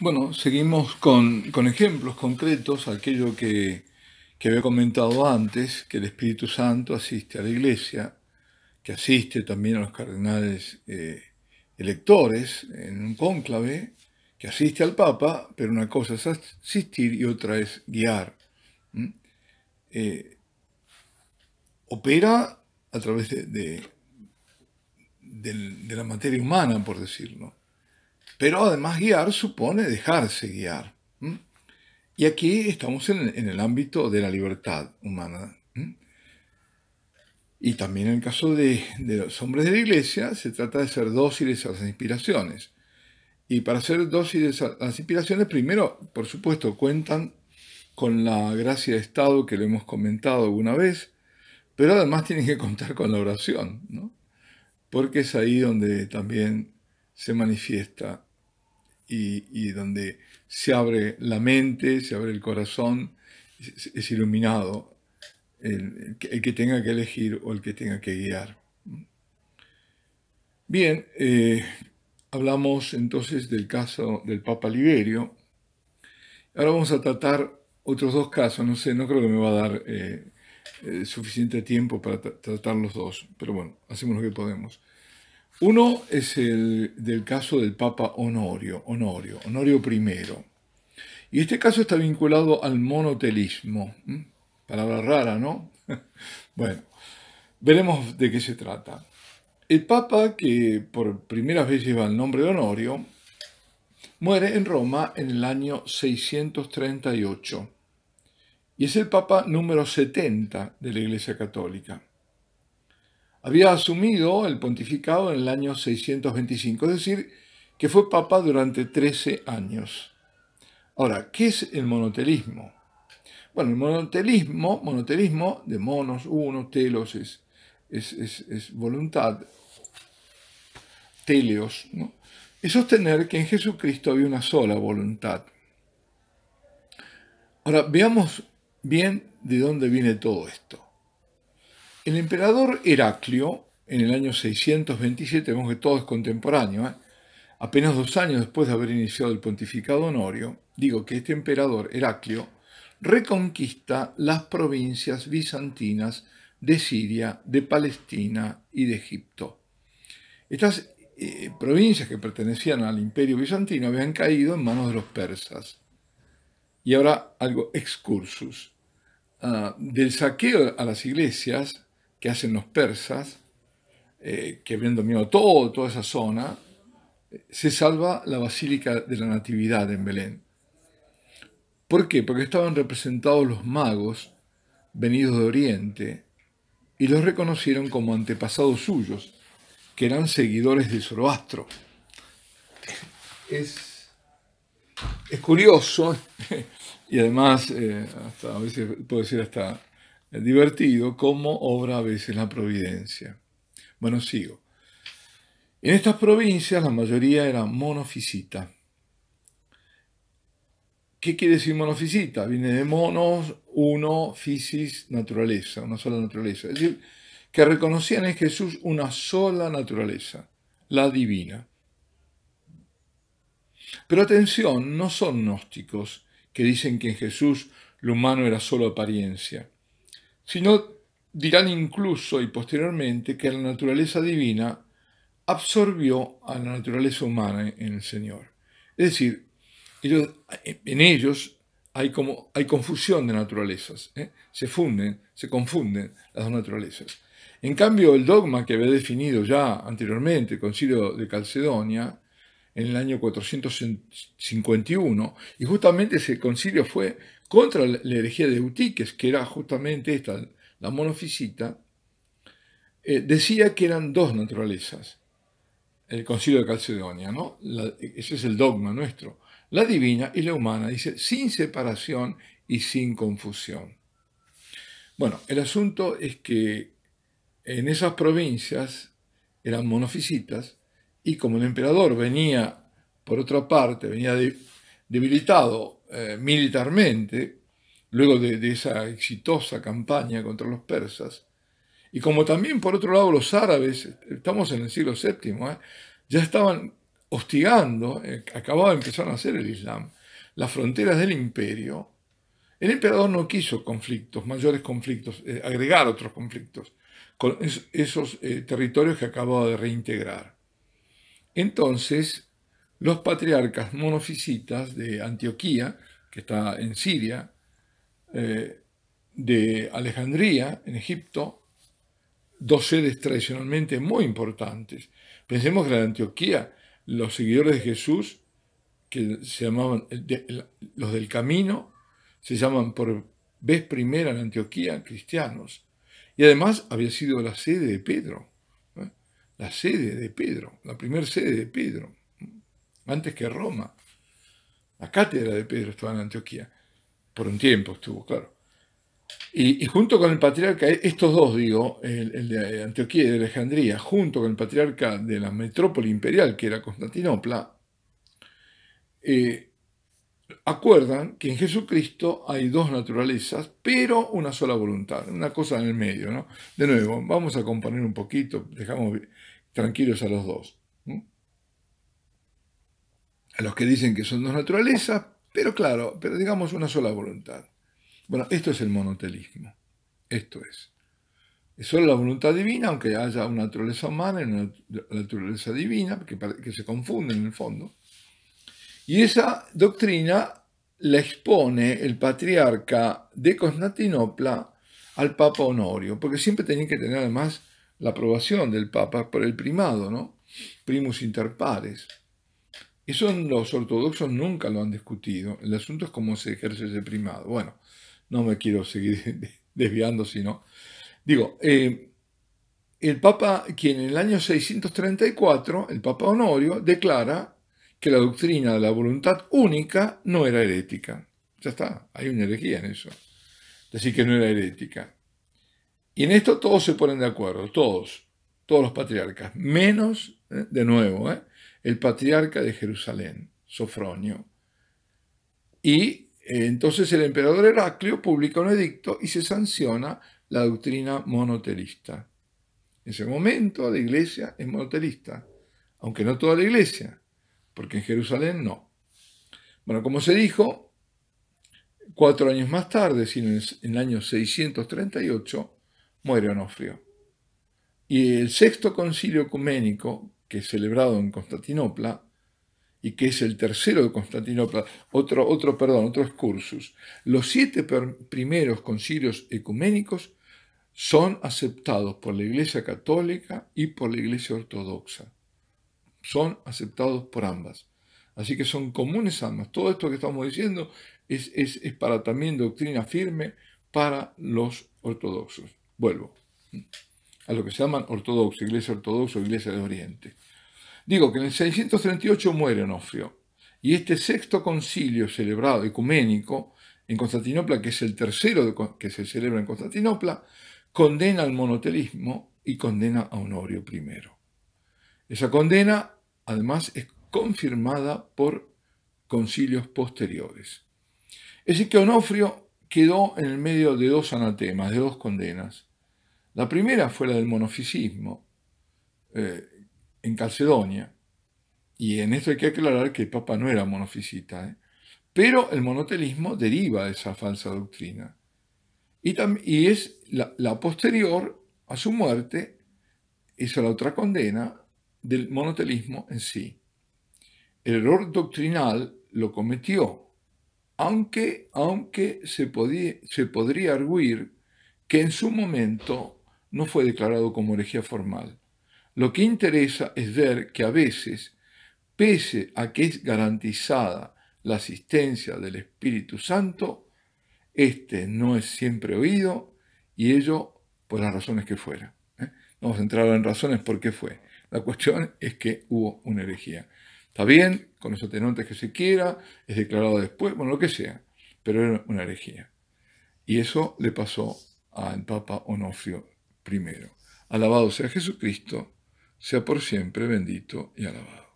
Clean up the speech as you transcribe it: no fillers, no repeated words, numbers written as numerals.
Bueno, seguimos con ejemplos concretos, aquello que había comentado antes, que el Espíritu Santo asiste a la Iglesia, que asiste también a los cardenales electores en un cónclave, que asiste al Papa, pero una cosa es asistir y otra es guiar. ¿Mm? Eh, Opera a través de la materia humana, por decirlo. Pero además guiar supone dejarse guiar. ¿Mm? Y aquí estamos en el ámbito de la libertad humana. ¿Mm? Y también en el caso de los hombres de la Iglesia, se trata de ser dóciles a las inspiraciones. Y para ser dóciles a las inspiraciones, primero, por supuesto, cuentan con la gracia de Estado que lo hemos comentado alguna vez, pero además tienen que contar con la oración, ¿no? Porque es ahí donde también se manifiesta y donde se abre la mente, se abre el corazón, es iluminado el que tenga que elegir o el que tenga que guiar. Bien, hablamos entonces del caso del Papa Liberio. Ahora vamos a tratar otros dos casos. No sé, no creo que me va a dar suficiente tiempo para tratar los dos, pero bueno, hacemos lo que podemos. Uno es el del caso del Papa Honorio I. Y este caso está vinculado al monotelismo. Palabra rara, ¿no? Bueno, veremos de qué se trata. El Papa, que por primera vez lleva el nombre de Honorio, muere en Roma en el año 638 y es el Papa número 70 de la Iglesia Católica. Había asumido el pontificado en el año 625, es decir, que fue Papa durante 13 años. Ahora, ¿qué es el monotelismo? Bueno, el monotelismo de monos, uno, telos es voluntad, teleos, ¿no? Es sostener que en Jesucristo había una sola voluntad. Ahora, veamos bien de dónde viene todo esto. El emperador Heraclio, en el año 627, vemos que todo es contemporáneo, apenas 2 años después de haber iniciado el pontificado Honorio, digo que este emperador Heraclio reconquista las provincias bizantinas de Siria, de Palestina y de Egipto. Estas provincias que pertenecían al imperio bizantino habían caído en manos de los persas. Y ahora algo excursus. Del saqueo a las iglesias que hacen los persas, que habían dominado toda esa zona, se salva la Basílica de la Natividad en Belén. ¿Por qué? Porque estaban representados los magos venidos de Oriente y los reconocieron como antepasados suyos, que eran seguidores de Zoroastro. Es curioso y además hasta, a veces puede ser hasta divertido cómo obra a veces la providencia. Bueno, sigo. En estas provincias la mayoría era monofisita. ¿Qué quiere decir monofisita? Viene de monos, uno, fisis, naturaleza, una sola naturaleza. Es decir, que reconocían en Jesús una sola naturaleza, la divina. Pero atención, no son gnósticos que dicen que en Jesús lo humano era solo apariencia, sino dirán incluso y posteriormente que la naturaleza divina absorbió a la naturaleza humana en el Señor. Es decir, en ellos hay confusión de naturalezas, se confunden las dos naturalezas. En cambio, el dogma que había definido ya anteriormente el Concilio de Calcedonia, en el año 451, y justamente ese concilio fue contra la herejía de Eutiques, que era justamente esta, la monofisita, decía que eran dos naturalezas, el concilio de Calcedonia, ¿no? Ese es el dogma nuestro, la divina y la humana, dice, sin separación y sin confusión. Bueno, el asunto es que en esas provincias eran monofisitas, y como el emperador venía, por otra parte, venía debilitado militarmente, luego de esa exitosa campaña contra los persas, y como también, por otro lado, los árabes, estamos en el siglo VII, ya estaban hostigando, acababa de empezar a nacer el Islam, las fronteras del imperio, el emperador no quiso conflictos, mayores conflictos, agregar otros conflictos con esos territorios que acababa de reintegrar. Entonces, los patriarcas monofisitas de Antioquía, que está en Siria, de Alejandría, en Egipto, dos sedes tradicionalmente muy importantes. Pensemos que en Antioquía, los seguidores de Jesús, que se llamaban los del camino, se llaman por vez primera en Antioquía cristianos. Y además había sido la sede de Pedro, la sede de Pedro, la primera sede de Pedro, antes que Roma. La cátedra de Pedro estaba en Antioquía, por un tiempo estuvo, claro. Y junto con el patriarca, estos dos, digo, el de Antioquía y de Alejandría, junto con el patriarca de la metrópoli imperial, que era Constantinopla, acuerdan que en Jesucristo hay dos naturalezas, pero una sola voluntad, una cosa en el medio, ¿no? De nuevo, vamos a componer un poquito, dejamos tranquilos a los dos. A los que dicen que son dos naturalezas, pero claro, pero digamos una sola voluntad. Bueno, esto es el monotelismo. Esto es. Es solo la voluntad divina, aunque haya una naturaleza humana y una naturaleza divina, que se confunden en el fondo. Y esa doctrina la expone el patriarca de Constantinopla al Papa Honorio, porque siempre tenían que tener además la aprobación del Papa por el primado, ¿no? Primus inter pares. Eso los ortodoxos nunca lo han discutido. El asunto es cómo se ejerce ese primado. Bueno, no me quiero seguir desviando, sino... Digo, el Papa, quien en el año 634, el Papa Honorio, declara que la doctrina de la voluntad única no era herética. Ya está, hay una herejía en eso. Decir que no era herética. Y en esto todos se ponen de acuerdo, todos los patriarcas, menos, de nuevo, el patriarca de Jerusalén, Sofronio. Y entonces el emperador Heraclio publica un edicto y se sanciona la doctrina monotelista. En ese momento la iglesia es monotelista, aunque no toda la iglesia, porque en Jerusalén no. Bueno, como se dijo, 4 años más tarde, sino en el año 638, muere Onofrio. Y el sexto concilio ecuménico, que es celebrado en Constantinopla, y que es el tercero de Constantinopla, otro excursus. Los 7 primeros concilios ecuménicos son aceptados por la Iglesia Católica y por la Iglesia Ortodoxa. Son aceptados por ambas. Así que son comunes ambas. Todo esto que estamos diciendo es para también doctrina firme para los ortodoxos. Vuelvo a lo que se llaman ortodoxos, Iglesia Ortodoxa o Iglesia de Oriente. Digo que en el 638 muere Onofrio, y este sexto concilio celebrado ecuménico en Constantinopla, que es el tercero que se celebra en Constantinopla, condena al monotelismo y condena a Honorio I. Esa condena, además, es confirmada por concilios posteriores. Es decir, que Onofrio quedó en el medio de dos anatemas, de dos condenas. La primera fue la del monofisismo, en Calcedonia, y en esto hay que aclarar que el Papa no era monofisita, pero el monotelismo deriva de esa falsa doctrina. Y es la posterior a su muerte, esa es la otra condena del monotelismo en sí. El error doctrinal lo cometió, aunque se podría arguir que en su momento no fue declarado como herejía formal. Lo que interesa es ver que a veces, pese a que es garantizada la asistencia del Espíritu Santo, este no es siempre oído, y ello por las razones que fuera. No vamos a entrar en razones por qué fue. La cuestión es que hubo una herejía. Está bien, con los atenuantes que se quiera, es declarado después, bueno, lo que sea, pero era una herejía. Y eso le pasó al Papa Onofrio I. Alabado sea Jesucristo, sea por siempre bendito y alabado.